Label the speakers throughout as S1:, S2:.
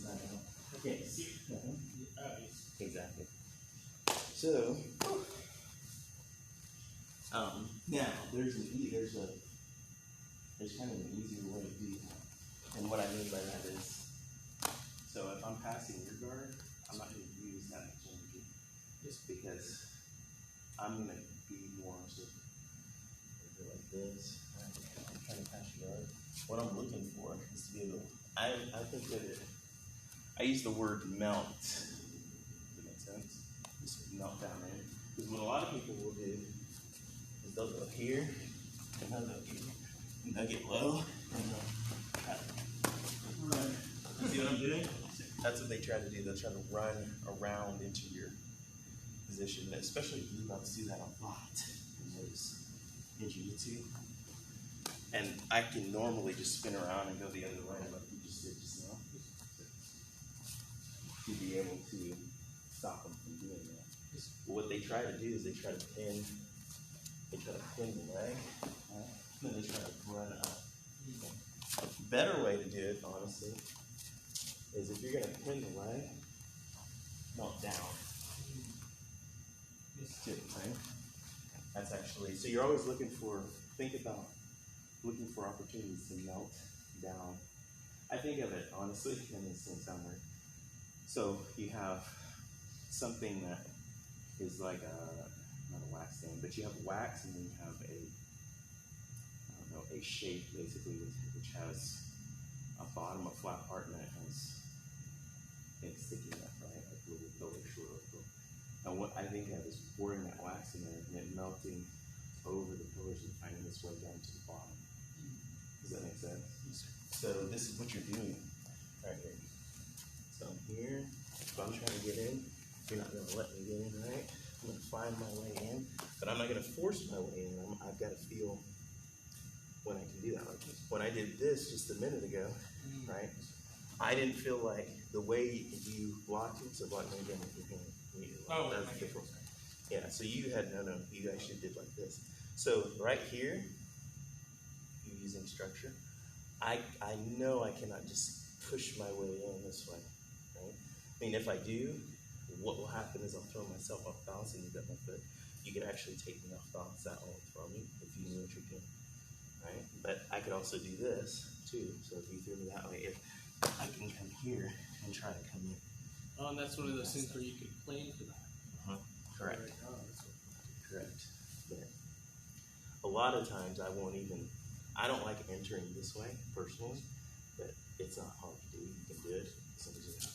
S1: upside down. I can't see nothing. Exactly. So, now there's kind of an easier way to do that. And what I mean by that is, so if I'm passing your guard, I'm not going to use that much energy, just because I'm going to be more sort of like this. I'm trying to pass your guard. What I'm looking for is to be able. I think that I use the word melt. Does that make sense? Just melt down in. Because what a lot of people will do is they'll go here, and they'll go here, and they'll get low, and they'll try to run. You see what I'm doing? That's what they try to do. They'll try to run around into your position, especially if you're about to do that a lot in Jujitsu. And I can normally just spin around and go the other way, like you just did just now, to be able to stop them from doing that. But what they try to do is they try to pin the leg, and then they try to run up. Better way to do it, honestly, is if you're going to pin the leg, melt down. Right? That's actually, so you're always looking for opportunities to melt down. I think of it, honestly, and this doesn't sound weird. So you have something that is like not a wax thing, but you have wax, and then you have a shape, basically, which has a bottom, a flat part, and it has things sticking up, right? Like little pillars, short little pillars. And what I think of is pouring that wax in there and it melting over the pillars and finding its way down to the bottom. Does that make sense? Yes, sir. So this is what you're doing right here. So I'm here. If I'm trying to get in, you're not going to let me get in, right? I'm going to find my way in, but I'm not going to force my way in. I've got to feel when I can do that. Like when I did this just a minute ago, right? I didn't feel like the way you blocked it, so block me again with your hand. Oh, that's different. Yeah, so you actually did like this. So right here, you're using structure. I know I cannot just push my way in this way, right? I mean, if I do, what will happen is I'll throw myself off balance and you got my foot. You could actually take me off balance that won't throw me if you knew what you're doing, right? But I could also do this too. So if you threw me that way, I can come here and try to come in.
S2: Oh, and that's one of those things where you can plan for that.
S1: Correct. Correct. But a lot of times I don't like entering this way personally, but it's not hard to do. You can do it. Sometimes you have to.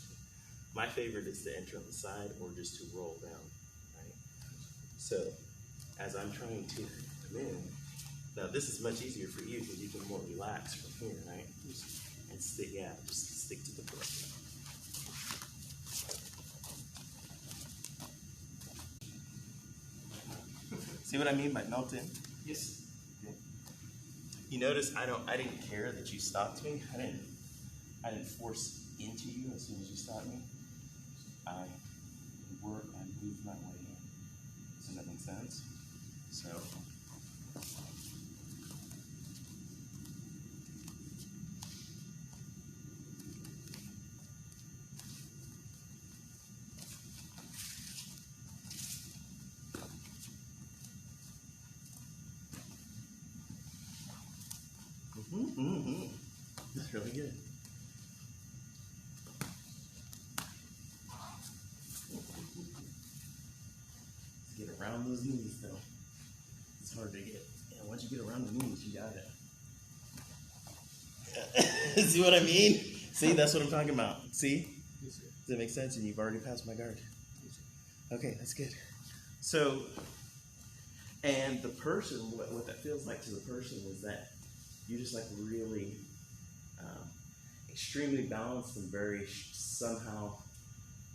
S1: My favorite is to enter on the side or just to roll down, right? So as I'm trying to come in, now this is much easier for you because you can more relax from here, right? And just stick to the foot. See what I mean by melt in?
S2: Yes.
S1: Okay. You notice I didn't care that you stopped me. I didn't force into you as soon as you stopped me. I moved my way in. Does that make sense? So that's really good. Get around those knees, though. It's hard to get. And once you get around the knees, you got it. See what I mean? See, that's what I'm talking about. See? Yes, does that make sense? And you've already passed my guard. Yes, okay, that's good. So, and the person, what that feels like to the person is that you're just like really extremely balanced and very somehow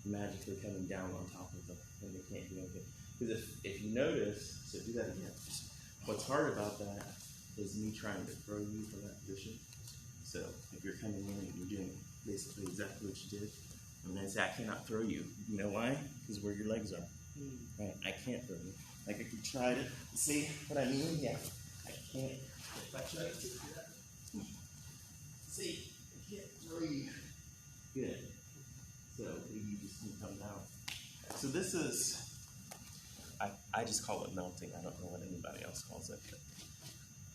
S1: magically coming down on top of them, and they can't do anything. Because if you notice, so do that again. What's hard about that is me trying to throw you from that position. So if you're coming in and you're doing basically exactly what you did, and then say I cannot throw you. You know why? Because where your legs are. Right? I can't throw you. Like I could try to see what I mean? Yeah. I can't. If I try to do that. See, I can't throw you. Good. and come down. So this is, I just call it melting. I don't know what anybody else calls it.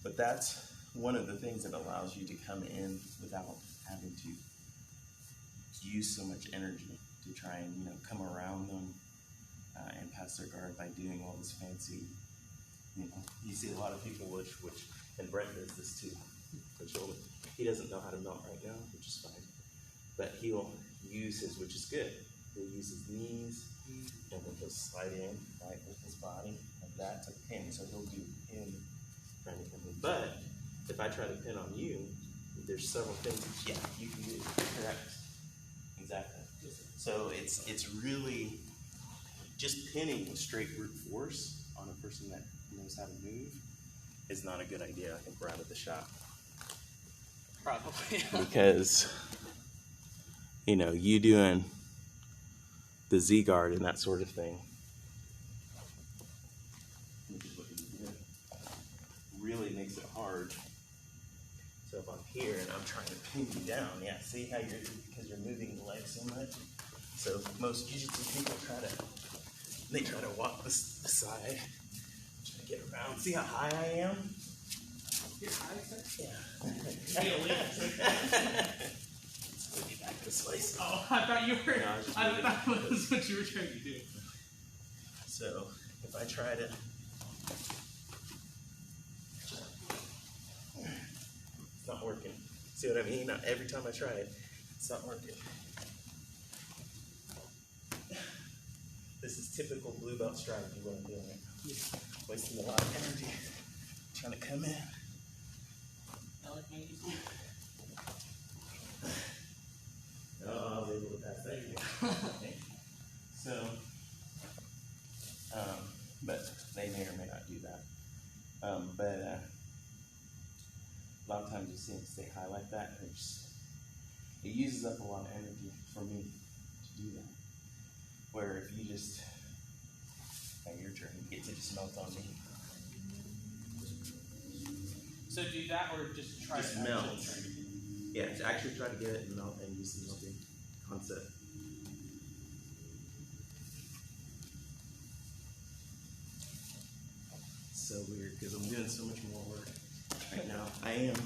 S1: But that's one of the things that allows you to come in without having to use so much energy to try and, you know, come around them and pass their guard by doing all this fancy, you know, you see a lot of people which and Brent does this too, he doesn't know how to melt right now, which is fine, but he'll use his, which is good, he'll use his knees, and then he'll slide in, right, with his body, like that, to pin, so he'll do pin, trying to come in. But if I try to pin on you, there's several things that, yeah, you can do, correct, exactly. So it's really, just pinning with straight brute force on a person that knows how to move is not a good idea. I think we're out of the shop.
S2: Probably.
S1: Because, you know, you doing the Z guard and that sort of thing, which is what you do, really makes it hard. So if I'm here and I'm trying to pin you down, yeah, see how you're, because you're moving the legs so much. So most Jujitsu people try to walk this side, try to get around. See how high I am?
S2: You're high, sir?
S1: Yeah.
S2: Really?
S1: Let me back this way. So.
S2: Oh, I thought you were.
S1: No,
S2: I thought that was what you were trying to do.
S1: So if I try to, it's not working. See what I mean? Every time I try it, it's not working. This is typical blue belt strategy, what I'm doing right now. Yeah. Wasting a lot of energy, trying to come in.
S2: I like my easy.
S1: Oh, I was able to pass that. Okay. So, but they may or may not do that. But a lot of times you see them stay high like that, and it uses up a lot of energy for me to do that. Where if you just, now your turn, you get to just melt on me.
S2: So do that or just try
S1: Just
S2: to
S1: melt.
S2: actually
S1: Yeah, to actually try to get it and melt and use the melting concept. So weird because I'm doing so much more work right now. I am.